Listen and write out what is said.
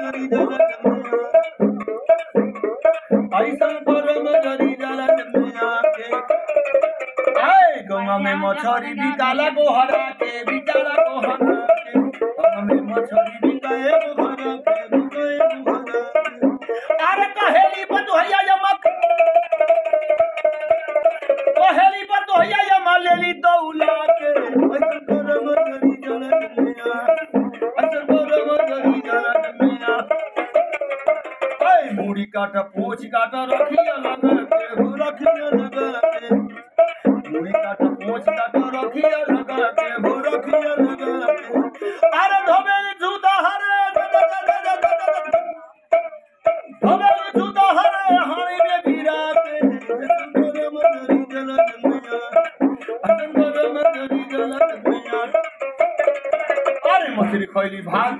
मगरी जल ऐसा करम जरी जल आए गौवा में मछरी बिकाला गोहरा के बिचारा गोहरा के गौवा में मछरी बिकाए गोहरा के बिकाए गोहरा अरे कहेली बतोहिया यमक कहेली बतोहिया यमा लेली दौला के ऐसा करम जरी जल ऐसा करम जरी जल आए मुड़ी काटा पोछ काटा रखिया लगा के हो रखिया लगा के मुड़ी काटा पोछ काटा रखिया लगा के हो रखिया लगा के अरे धोबेली जूता हरे धोबेली जूता हरे हाड़ी में गिरा के संतोरे मगरी जल संतोरे मगरी जल अरे मछली खैली भाग